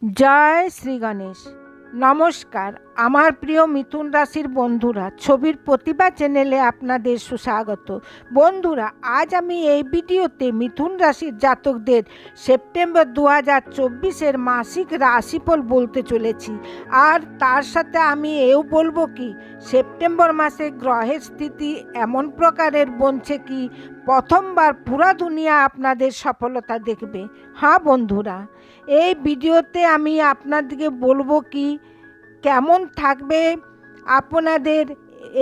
জয় শ্রী গণেশ। নমস্কার আমার প্রিয় মিথুন রাশির বন্ধুরা, ছবির প্রতিভা চ্যানেলে আপনাদের সুস্বাগত। বন্ধুরা, আজ আমি এই ভিডিওতে মিথুন রাশির জাতকদের সেপ্টেম্বর 2024-এর মাসিক রাশিফল বলতে চলেছি। আর তার সাথে আমি এও বলবো কি সেপ্টেম্বর মাসে গ্রহের স্থিতি এমন প্রকারের বনছে কি প্রথমবার পুরা দুনিয়া আপনাদের সফলতা দেখবে। হ্যাঁ বন্ধুরা, এই ভিডিওতে আমি আপনাদেরকে বলবো কি কেমন থাকবে আপনাদের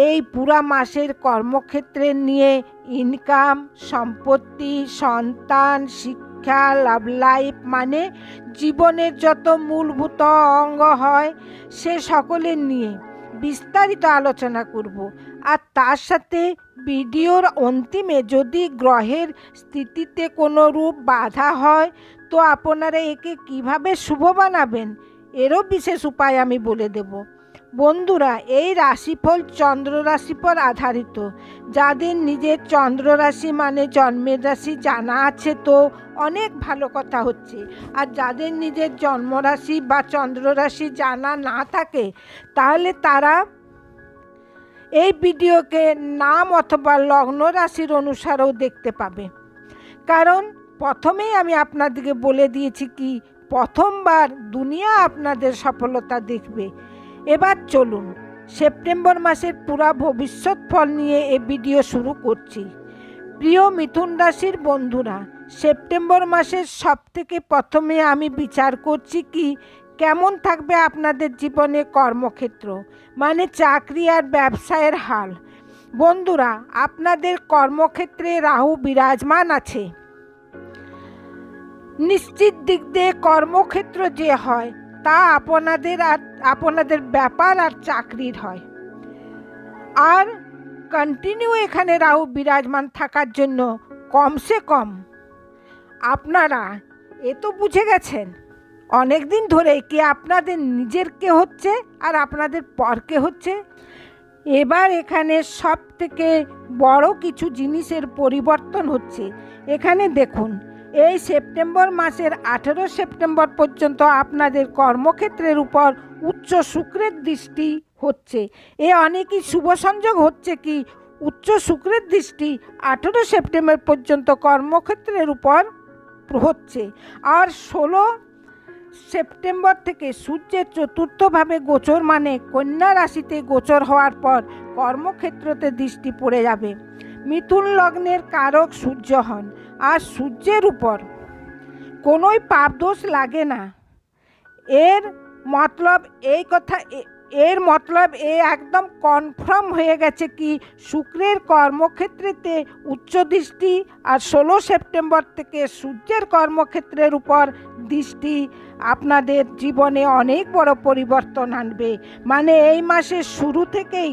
এই পুরা মাসের কর্মক্ষেত্রে নিয়ে, ইনকাম, সম্পত্তি, সন্তান, শিক্ষা, লাভ লাইফ, মানে জীবনের যত মূলভূত অঙ্গ হয় সে সকলের নিয়ে বিস্তারিত আলোচনা করব। আর তার সাথে ভিডিওর অন্তিমে যদি গ্রহের স্থিতিতে কোনো রূপ বাধা হয় তো আপনারা একে কিভাবে শুভ বানাবেন এরও বিশেষ উপায় আমি বলে দেব। বন্ধুরা, এই রাশিফল চন্দ্র রাশির পর আধারিত। যাদের নিজের চন্দ্র রাশি মানে জন্মের রাশি জানা আছে তো অনেক ভালো কথা হচ্ছে। আর যাদের নিজের জন্মরাশি বা চন্দ্র রাশি জানা না থাকে তাহলে তারা এই ভিডিওকে নাম অথবা লগ্ন রাশির অনুসারেও দেখতে পাবে। কারণ প্রথমেই আমি আপনাদেরকে বলে দিয়েছি কি প্রথমবার দুনিয়া আপনাদের সফলতা দেখবে। এবার চলুন সেপ্টেম্বর মাসের পুরা ভবিষ্যৎ ফল নিয়ে এই ভিডিও শুরু করছি। প্রিয় মিথুন রাশির বন্ধুরা, সেপ্টেম্বর মাসের সবথেকে প্রথমে আমি বিচার করছি কি কেমন থাকবে আপনাদের জীবনে কর্মক্ষেত্র, মানে চাকরি আর ব্যবসায়ের হাল। বন্ধুরা, আপনাদের কর্মক্ষেত্রে রাহু বিরাজমান আছে। নিশ্চিত দিক দিয়ে কর্মক্ষেত্র যে হয় তা আপনাদের ব্যাপার আর চাকরির হয়। আর কন্টিনিউ এখানে রাহু বিরাজমান থাকার জন্য কমসে কম আপনারা এ তো বুঝে গেছেন অনেক দিন ধরে কি আপনাদের নিজের কে হচ্ছে আর আপনাদের পরকে হচ্ছে। এবার এখানে সব থেকে বড় কিছু জিনিসের পরিবর্তন হচ্ছে। এখানে দেখুন, এই সেপ্টেম্বর মাসের 18 সেপ্টেম্বর পর্যন্ত আপনাদের কর্মক্ষেত্রের উপর উচ্চ শুক্রের দৃষ্টি হচ্ছে। এ অনেকই শুভ সংযোগ হচ্ছে কি উচ্চ শুক্রের দৃষ্টি 18 সেপ্টেম্বর পর্যন্ত কর্মক্ষেত্রের উপর হচ্ছে। আর 16 সেপ্টেম্বর থেকে সূর্যের চতুর্থভাবে গোচর মানে কন্যা রাশিতে গোচর হওয়ার পর কর্মক্ষেত্রতে দৃষ্টি পড়ে যাবে। মিথুন লগ্নের কারক সূর্য হন, আর সূর্যের উপর কোনোই পাপ দোষ লাগে না। এর মতলব একদম কনফার্ম হয়ে গেছে কি শুক্রের কর্মক্ষেত্রেতে উচ্চ দৃষ্টি আর 16 সেপ্টেম্বর থেকে সূর্যের কর্মক্ষেত্রের উপর দৃষ্টি আপনাদের জীবনে অনেক বড় পরিবর্তন আনবে। মানে এই মাসের শুরু থেকেই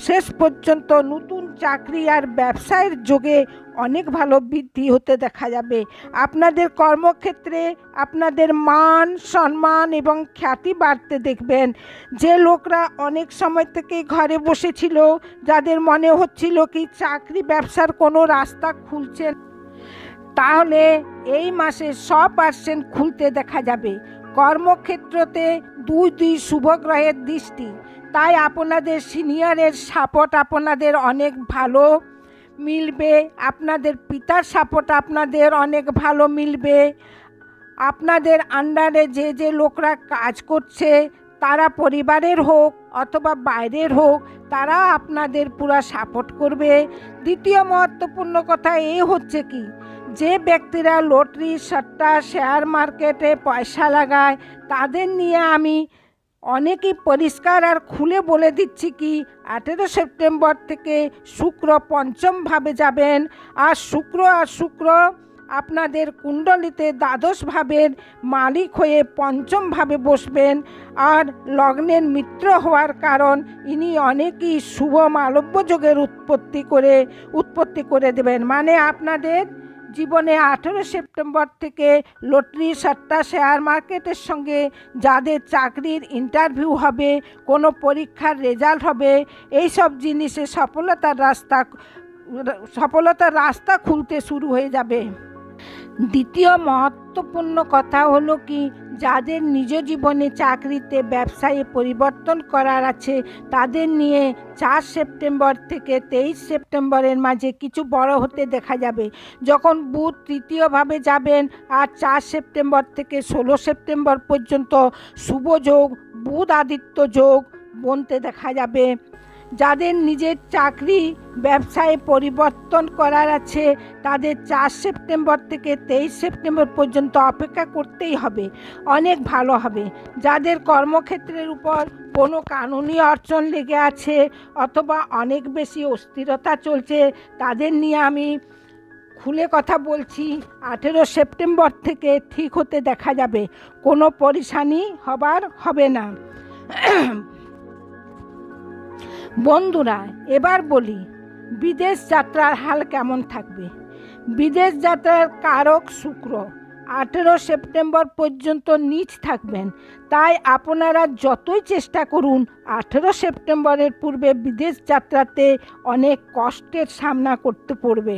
শেষ পর্যন্ত নতুন চাকরি আর ব্যবসায়ের যোগে অনেক ভালো বৃদ্ধি হতে দেখা যাবে। আপনাদের কর্মক্ষেত্রে আপনাদের মান সম্মান এবং খ্যাতি বাড়তে দেখবেন। যে লোকরা অনেক সময় থেকে ঘরে বসেছিল, যাদের মনে হচ্ছিল কি চাকরি ব্যবসার কোনো রাস্তা খুলছে, তাহলে এই মাসে 100% খুলতে দেখা যাবে। কর্মক্ষেত্রতে দুই শুভ গ্রহের দৃষ্টি, তাই আপনাদের সিনিয়রের সাপোর্ট আপনাদের অনেক ভালো মিলবে। আপনাদের পিতার সাপোর্ট আপনাদের অনেক ভালো মিলবে। আপনাদের আন্ডারে যে লোকরা কাজ করছে তারা পরিবারের হোক অথবা বাইরের হোক, তারা আপনাদের পুরো সাপোর্ট করবে। দ্বিতীয় মহত্বপূর্ণ কথা এই হচ্ছে কি যে ব্যক্তিরা লটারি, সট্টা, শেয়ার মার্কেটে পয়সা লাগায় তাদের নিয়ে আমি অনেকই পরিষ্কার আর খুলে বলে দিচ্ছি কি 18 সেপ্টেম্বর থেকে শুক্র পঞ্চমভাবে যাবেন। আর শুক্র আপনাদের কুণ্ডলিতে দ্বাদশ ভাবের মালিক হয়ে পঞ্চমভাবে বসবেন। আর লগ্নের মিত্র হওয়ার কারণ ইনি অনেকই শুভ মালব্য যোগের উৎপত্তি করে দেবেন। মানে আপনাদের জীবনে 18 সেপ্টেম্বর থেকে লটারি, সট্টা, শেয়ার মার্কেটের সঙ্গে যাদের চাকরির ইন্টারভিউ হবে, কোনো পরীক্ষার রেজাল্ট হবে, এই সব জিনিসে সফলতার রাস্তা খুলতে শুরু হয়ে যাবে। দ্বিতীয় মহত্বপূর্ণ কথা হলো কি, যাদের নিজ জীবনে চাকরিতে ব্যবসায়ে পরিবর্তন করার আছে তাদের নিয়ে 4 সেপ্টেম্বর থেকে 23 সেপ্টেম্বরের মাঝে কিছু বড় হতে দেখা যাবে। যখন বুধ তৃতীয়ভাবে যাবেন আর 4 সেপ্টেম্বর থেকে 16 সেপ্টেম্বর পর্যন্ত শুভ যোগ বুধ আদিত্য যোগ বনতে দেখা যাবে। যাদের নিজের চাকরি ব্যবসায় পরিবর্তন করার আছে তাদের 4 সেপ্টেম্বর থেকে 23 সেপ্টেম্বর পর্যন্ত অপেক্ষা করতেই হবে, অনেক ভালো হবে। যাদের কর্মক্ষেত্রের উপর কোনো কানুনি অড়চন লেগে আছে অথবা অনেক বেশি অস্থিরতা চলছে তাদের নিয়ে আমি খুলে কথা বলছি, 18 সেপ্টেম্বর থেকে ঠিক হতে দেখা যাবে, কোনো পরেশানি হবে না। বন্ধুরা, এবার বলি বিদেশ যাত্রার হাল কেমন থাকবে। বিদেশ যাত্রার কারক শুক্র 18 সেপ্টেম্বর পর্যন্ত নীচ থাকবেন, তাই আপনারা যতই চেষ্টা করুন 18 সেপ্টেম্বরের পূর্বে বিদেশ যাত্রাতে অনেক কষ্টের সামনা করতে পড়বে।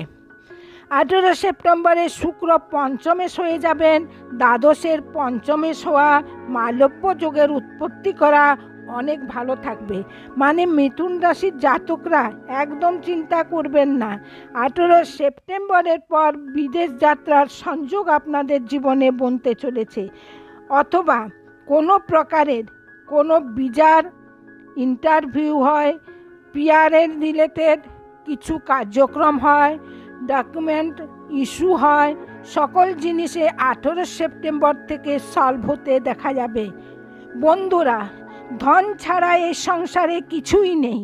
18 সেপ্টেম্বরে শুক্র পঞ্চমে হয়ে যাবেন, দ্বাদশের পঞ্চমে হওয়া মালব্য যোগের উৎপত্তি করা অনেক ভালো থাকবে। মানে মিথুন রাশির জাতকরা একদম চিন্তা করবেন না, 18 সেপ্টেম্বরের পর বিদেশ যাত্রার সংযোগ আপনাদের জীবনে বনতে চলেছে, অথবা কোনো প্রকারের কোনো ভিসার ইন্টারভিউ হয়, পিআরের রিলেটেড কিছু কার্যক্রম হয়, ডকুমেন্ট ইস্যু হয়, সকল জিনিসে 18 সেপ্টেম্বর থেকে সলভ হতে দেখা যাবে। বন্ধুরা, ধন ছাড়া এই সংসারে কিছুই নেই,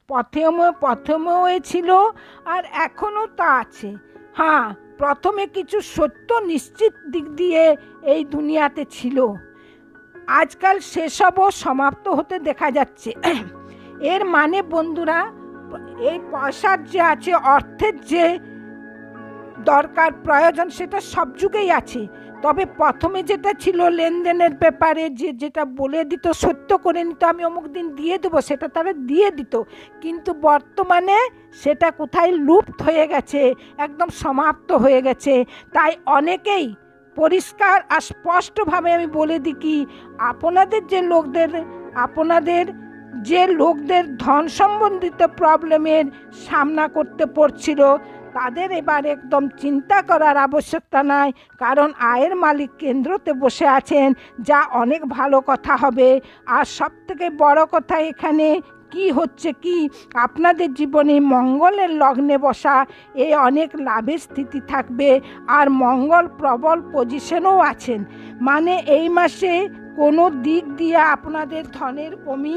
প্রথমেও ছিল আর এখনও তা আছে। হ্যাঁ, প্রথমে কিছু সত্য নিশ্চিত দিক দিয়ে এই দুনিয়াতে ছিল, আজকাল সেসবও সমাপ্ত হতে দেখা যাচ্ছে। এর মানে বন্ধুরা, এই পয়সার যে আছে, অর্থের যে দরকার প্রয়োজন সেটা সব যুগেই আছে, তবে প্রথমে যেটা ছিল লেনদেনের ব্যাপারে যেটা বলে দিত, সত্য করে নিত, আমি অমুক দিন দিয়ে দেবো, সেটা তারা দিয়ে দিত, কিন্তু বর্তমানে সেটা কোথায় লুপ্ত হয়ে গেছে, একদম সমাপ্ত হয়ে গেছে। তাই অনেকেই পরিষ্কার আর স্পষ্টভাবে আমি বলে দিই কি, আপনাদের যে লোকদের ধন সম্বন্ধিত প্রবলেমের সামনা করতে পড়ছিল তাদের এবার একদম চিন্তা করার আবশ্যকতা নাই, কারণ আয়ের মালিক কেন্দ্রতে বসে আছেন, যা অনেক ভালো কথা হবে। আর সবথেকে বড় কথা এখানে কি হচ্ছে কি, আপনাদের জীবনে মঙ্গলের লগ্নে বসা, এ অনেক লাভের স্থিতি থাকবে, আর মঙ্গল প্রবল পজিশনেও আছেন। মানে এই মাসে কোনো দিক দিয়ে আপনাদের ধনের কমি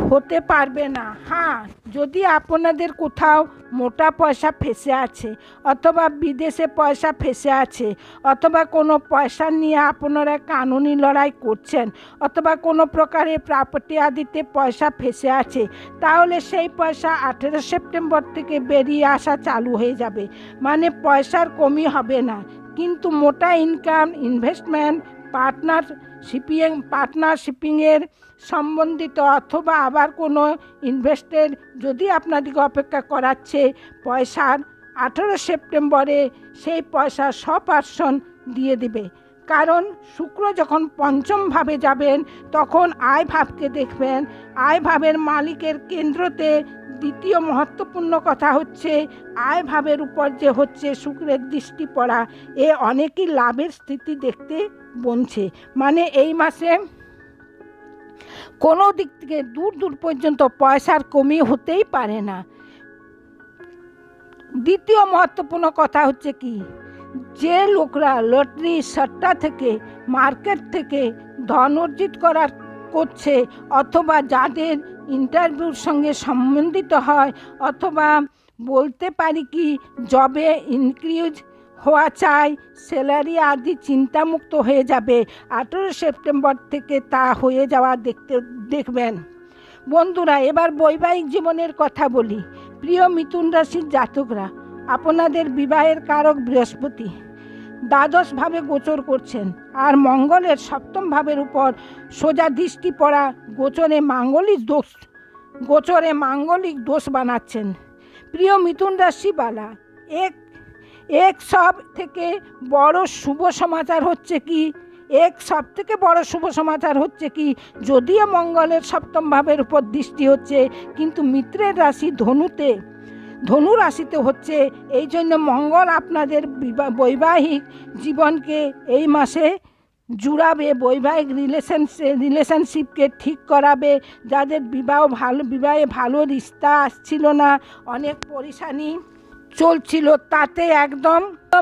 হতে পারবে না। হ্যাঁ, যদি আপনাদের কোথাও মোটা পয়সা ফেসে আছে, অথবা বিদেশে পয়সা ফেসে আছে, অথবা কোনো পয়সা নিয়ে আপনারা কানুনি লড়াই করছেন, অথবা কোনো প্রকারে প্রপার্টি আদিতে পয়সা ফেসে আছে, তাহলে সেই পয়সা 18 সেপ্টেম্বর থেকে বেরিয়ে আসা চালু হয়ে যাবে। মানে পয়সার কমি হবে না, কিন্তু মোটা ইনকাম, ইনভেস্টমেন্ট, পার্টনারশিপিংয়ের সম্বন্ধিত, অথবা আবার কোনো ইনভেস্টের যদি আপনাদেরকে অপেক্ষা করাচ্ছে পয়সার, 18 সেপ্টেম্বরে সেই পয়সা 100% দিয়ে দিবে। কারণ শুক্র যখন পঞ্চমভাবে যাবেন তখন আয় ভাবকে দেখবেন, আয় ভাবের মালিকের কেন্দ্রতে। দ্বিতীয় মহত্বপূর্ণ কথা হচ্ছে আয় ভাবের উপর যে হচ্ছে শুক্রের দৃষ্টি পড়া, এ অনেকই লাভের স্থিতি দেখতে বনছে। মানে এই মাসে কোনো দিক থেকে দূর পর্যন্ত পয়সার কমি হতেই পারে না। দ্বিতীয় মহত্বপূর্ণ কথা হচ্ছে কি, যে লোকরা লটারি সট্টা থেকে, মার্কেট থেকে ধন অর্জিত করছে, অথবা যাদের ইন্টারভিউর সঙ্গে সম্বন্ধিত হয়, অথবা বলতে পারি কি জবে ইনক্রিজ হওয়া চাই, স্যালারি আদি চিন্তামুক্ত হয়ে যাবে, 18 সেপ্টেম্বর থেকে তা হয়ে যাওয়া দেখবেন। বন্ধুরা, এবার বৈবাহিক জীবনের কথা বলি। প্রিয় মিথুন রাশির জাতকরা, আপনাদের বিবাহের কারক বৃহস্পতি দ্বাদশভাবে গোচর করছেন, আর মঙ্গলের সপ্তম ভাবের উপর সোজা দৃষ্টি পড়া গোচরে মাঙ্গলিক দোষ বানাচ্ছেন। প্রিয় মিথুন রাশিবালা, সব থেকে বড় শুভ সমাচার হচ্ছে কি, সব থেকে বড় শুভ সমাচার হচ্ছে কি, যদিও মঙ্গলের সপ্তম ভাবের উপর দৃষ্টি হচ্ছে, কিন্তু মিত্রের রাশি ধনু রাশিতে হচ্ছে। এই জন্য মঙ্গল আপনাদের বৈবাহিক জীবনকে এই মাসে জুড়াবে, বৈবাহিক রিলেশনশিপকে ঠিক করাবে। যাদের বিবাহে ভালো রিস্তা আসছিল না, অনেক পরেশানি চলছিল, তাতে একদম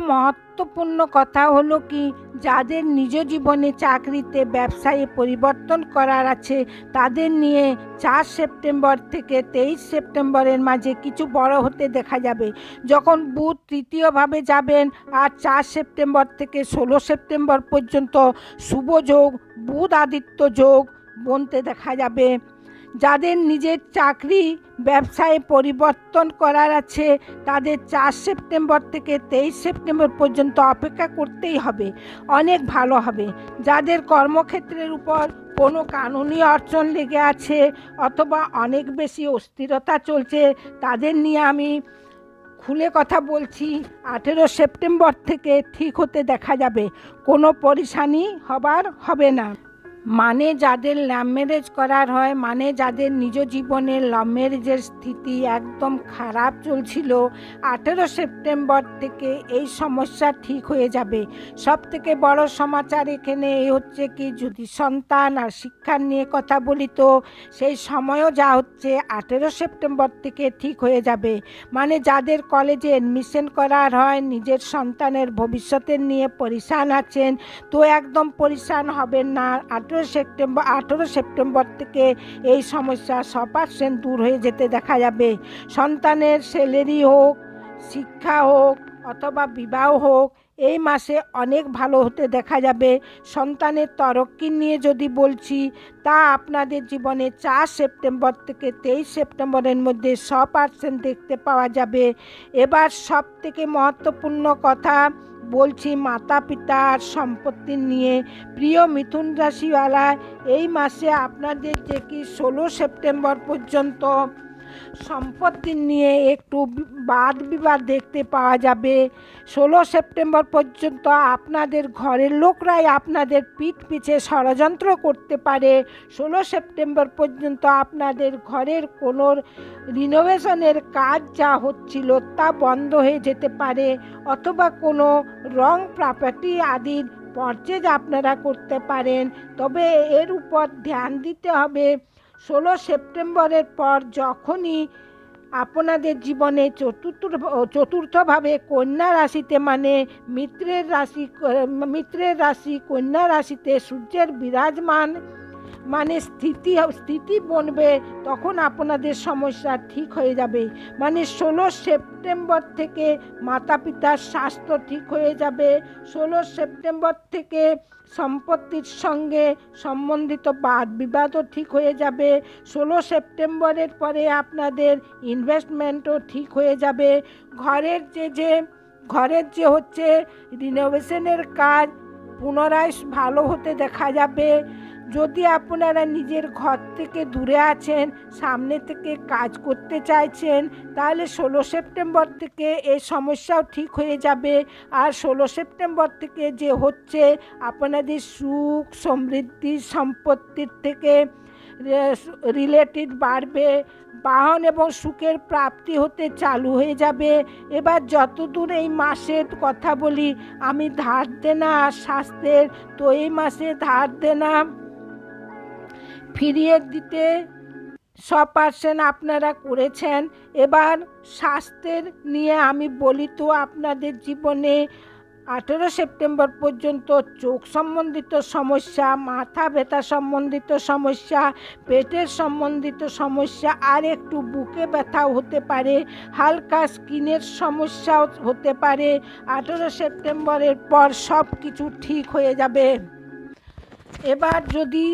মহত্বপূর্ণ কথা হলো কি, যাদের নিজ জীবনে চাকরিতে ব্যবসায়ে পরিবর্তন করার আছে, তাদের নিয়ে 4 সেপ্টেম্বর থেকে 23 সেপ্টেম্বরের মাঝে কিছু বড় হতে দেখা যাবে। যখন বুধ তৃতীয়ভাবে যাবেন, আর 4 সেপ্টেম্বর থেকে 16 সেপ্টেম্বর পর্যন্ত শুভ যোগ বুধ আদিত্য যোগ বনতে দেখা যাবে। যাদের নিজের চাকরি ব্যবসায় পরিবর্তন করার আছে, তাদের 4 সেপ্টেম্বর থেকে 23 সেপ্টেম্বর পর্যন্ত অপেক্ষা করতেই হবে, অনেক ভালো হবে। যাদের কর্মক্ষেত্রের উপর কোনো কানুনি অড়চন লেগে আছে অথবা অনেক বেশি অস্থিরতা চলছে, তাদের নিয়ে আমি খুলে কথা বলছি, 18 সেপ্টেম্বর থেকে ঠিক হতে দেখা যাবে, কোনো পরেশানি হবে না। মানে যাদের লাভ ম্যারেজ করার হয়, মানে যাদের নিজ জীবনের লাভ ম্যারেজের স্থিতি একদম খারাপ চলছিল, 18 সেপ্টেম্বর থেকে এই সমস্যা ঠিক হয়ে যাবে। সব থেকে বড় সমাচার এখানে এই হচ্ছে কি, যদি সন্তান আর শিক্ষার নিয়ে কথা বলি তো সেই সময়ও যা হচ্ছে 18 সেপ্টেম্বর থেকে ঠিক হয়ে যাবে। মানে যাদের কলেজে অ্যাডমিশন করার হয়, নিজের সন্তানের ভবিষ্যতের নিয়ে পরেশান আছেন, তো একদম পরেশান হবেন না। 18 সেপ্টেম্বর থেকে এই সমস্যা 100% দূর হয়ে যেতে দেখা যাবে। সন্তানের স্যালারি হোক, শিক্ষা হোক অথবা বিবাহ হোক, এই মাসে অনেক ভালো হতে দেখা যাবে। সন্তানের তরক্কি নিয়ে যদি বলছি, তা আপনাদের জীবনে 4 সেপ্টেম্বর থেকে 23 সেপ্টেম্বরের মধ্যে 100% দেখতে পাওয়া যাবে। এবার সব থেকে মহত্বপূর্ণ কথা বলছি মাতা পিতার সম্পত্তি নিয়ে। প্রিয় মিথুন রাশিওয়ালা, এই মাসে আপনাদের যে কি 16 সেপ্টেম্বর পর্যন্ত সম্পত্তি নিয়ে একটু বাদ বিবাদ দেখতে পাওয়া যাবে। 16 সেপ্টেম্বর পর্যন্ত আপনাদের ঘরের লোকরাই আপনাদের পিঠ পিছে ষড়যন্ত্র করতে পারে। 16 সেপ্টেম্বর পর্যন্ত আপনাদের ঘরের কোনো রিনোভেশনের কাজ যা হচ্ছিল তা বন্ধ হয়ে যেতে পারে, অথবা কোনো রং প্রপার্টি আদির পারচেজ আপনারা করতে পারেন। তবে এর উপর ধ্যান দিতে হবে, 16 সেপ্টেম্বরের পর যখনই আপনাদের জীবনে চতুর্থভাবে কন্যা রাশিতে, মানে মিত্রের রাশি কন্যা রাশিতে সূর্যের বিরাজমান মানে স্থিতি বনবে, তখন আপনাদের সমস্যা ঠিক হয়ে যাবে। মানে 16 সেপ্টেম্বর থেকে মাতা পিতার স্বাস্থ্য ঠিক হয়ে যাবে। 16 সেপ্টেম্বর থেকে সম্পত্তির সঙ্গে সম্বন্ধিত বাদ বিবাদও ঠিক হয়ে যাবে। 16 সেপ্টেম্বরের পরে আপনাদের ইনভেস্টমেন্টও ঠিক হয়ে যাবে। ঘরের যে হচ্ছে রিনোভেশনের কাজ পুনরায় ভালো হতে দেখা যাবে। যদি আপনারা নিজের ঘর থেকে দূরে আছেন, সামনে থেকে কাজ করতে চাইছেন, তাহলে 16 সেপ্টেম্বর থেকে এই সমস্যাও ঠিক হয়ে যাবে। আর 16 সেপ্টেম্বর থেকে যে হচ্ছে আপনাদের সুখ সমৃদ্ধি সম্পত্তির থেকে রিলেটেড বাড়বে, বাহন এবং সুখের প্রাপ্তি হতে চালু হয়ে যাবে। এবার যতদূর এই মাসের কথা বলি, আমি ধার দেনা আর স্বাস্থ্যের, তো এই মাসে ধার দেনা ফিরিয়ে দিতে 100% আপনারা করেছেন। এবার স্বাস্থ্যের নিয়ে আমি বলি তো, আপনাদের জীবনে 18 সেপ্টেম্বর পর্যন্ত চোখ সম্বন্ধিত সমস্যা, মাথা ব্যথা সম্বন্ধিত সমস্যা, পেটের সম্বন্ধিত সমস্যা, আর একটু বুকে ব্যথাও হতে পারে, হালকা স্কিনের সমস্যাও হতে পারে। 18 সেপ্টেম্বরের পর সব কিছু ঠিক হয়ে যাবে। এবার যদি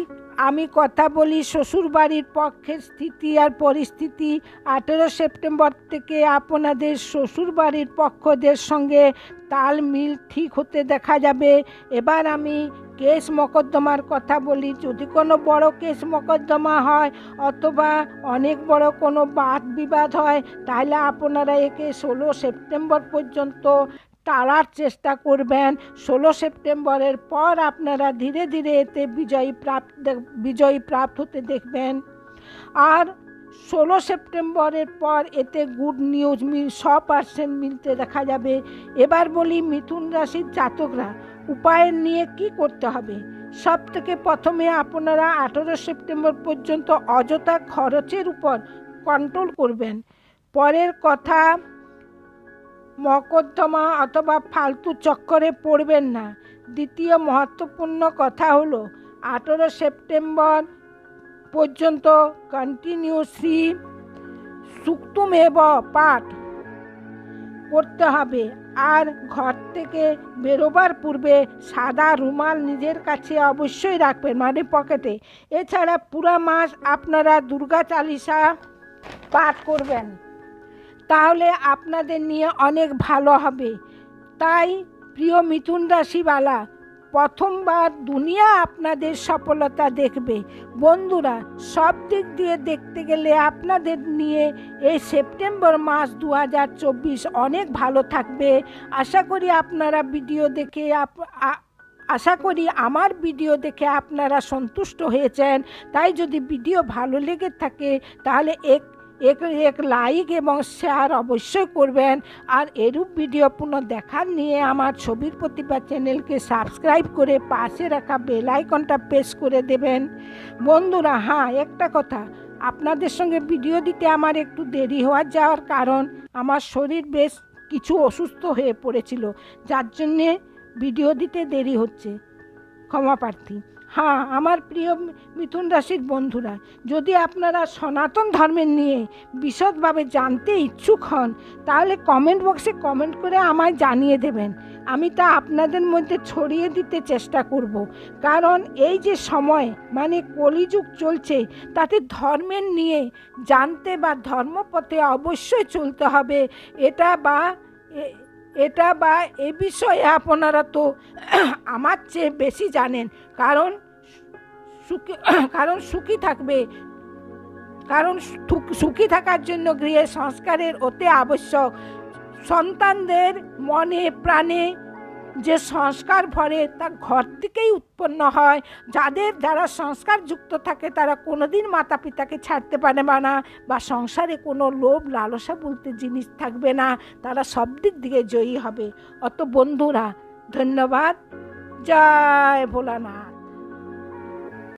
আমি কথা বলি শ্বশুরবাড়ির পক্ষের স্থিতি আর পরিস্থিতি, 18 সেপ্টেম্বর থেকে আপনাদের শ্বশুরবাড়ির পক্ষদের সঙ্গে তাল মিল ঠিক হতে দেখা যাবে। এবার আমি কেস মকদ্দমার কথা বলি। যদি কোনো বড় কেস মকদ্দমা হয় অথবা অনেক বড় কোনো বাদ বিবাদ হয়, তাহলে আপনারা একে 16 সেপ্টেম্বর পর্যন্ত টালার চেষ্টা করবেন। 16 সেপ্টেম্বরের পর আপনারা ধীরে ধীরে এতে বিজয়ী প্রাপ্ত হতে দেখবেন। আর 16 সেপ্টেম্বরের পর এতে গুড নিউজ 100% মিলতে দেখা যাবে। এবার বলি মিথুন রাশির জাতকরা উপায় নিয়ে কি করতে হবে। সব থেকে প্রথমে আপনারা 18 সেপ্টেম্বর পর্যন্ত অযথা খরচের উপর কন্ট্রোল করবেন। পরের কথা, মকদ্দমা অথবা ফালতু চক্করে পড়বেন না। দ্বিতীয় মহত্বপূর্ণ কথা হলো 18 সেপ্টেম্বর পর্যন্ত কন্টিনিউসলি সুক্তমেব পাঠ করতে হবে। আর ঘর থেকে বেরোবার পূর্বে সাদা রুমাল নিজের কাছে অবশ্যই রাখবেন, মানে পকেটে। এছাড়া পুরো মাস আপনারা দুর্গা চালিসা পাঠ করবেন, তাহলে আপনাদের নিয়ে অনেক ভালো হবে। তাই প্রিয় মিথুন রাশিওয়ালা, প্রথমবার দুনিয়া আপনাদের সফলতা দেখবে। বন্ধুরা, সব দিক দিয়ে দেখতে গেলে আপনাদের নিয়ে এই সেপ্টেম্বর মাস 2024 অনেক ভালো থাকবে। আশা করি আমার ভিডিও দেখে আপনারা সন্তুষ্ট হয়েছেন। তাই যদি ভিডিও ভালো লেগে থাকে তাহলে এক লাইক এবং শেয়ার অবশ্যই করবেন। আর এরূপ ভিডিও পুনঃ দেখার নিয়ে আমার ছবির প্রতিভা চ্যানেলকে সাবস্ক্রাইব করে পাশে রাখা বেল আইকনটা প্রেস করে দেবেন। বন্ধুরা, হ্যাঁ, একটা কথা, আপনাদের সঙ্গে ভিডিও দিতে আমার একটু দেরি যাওয়ার কারণ আমার শরীর বেশ কিছু অসুস্থ হয়ে পড়েছিল, যার জন্যে ভিডিও দিতে দেরি হচ্ছে, ক্ষমা প্রার্থী। হ্যাঁ, আমার প্রিয় মিথুন রাশির বন্ধুরা, যদি আপনারা সনাতন ধর্মের নিয়ে বিশদভাবে জানতে ইচ্ছুক হন তাহলে কমেন্ট বক্সে কমেন্ট করে আমায় জানিয়ে দেবেন। আমি তা আপনাদের মধ্যে ছড়িয়ে দিতে চেষ্টা করব। কারণ এই যে সময়, মানে কলিযুগ চলছে, তাতে ধর্মের নিয়ে জানতে বা ধর্মপথে অবশ্যই চলতে হবে। এটা বা এ বিষয়ে আপনারা তো আমার চেয়ে বেশি জানেন। কারণ সুখী থাকার জন্য গৃহে সংস্কারের অতি আবশ্যক। সন্তানদের মনে প্রাণে যে সংস্কার ভরে তা ঘর থেকেই উৎপন্ন হয়। যারা সংস্কারযুক্ত থাকে তারা কোনোদিন মাতা পিতাকে ছাড়তে পারে না, বা সংসারে কোনো লোভ লালসা বলতে জিনিস থাকবে না। তারা সব দিক থেকে জয়ী হবে। অত বন্ধুরা, ধন্যবাদ। জয় ভোলানাথ।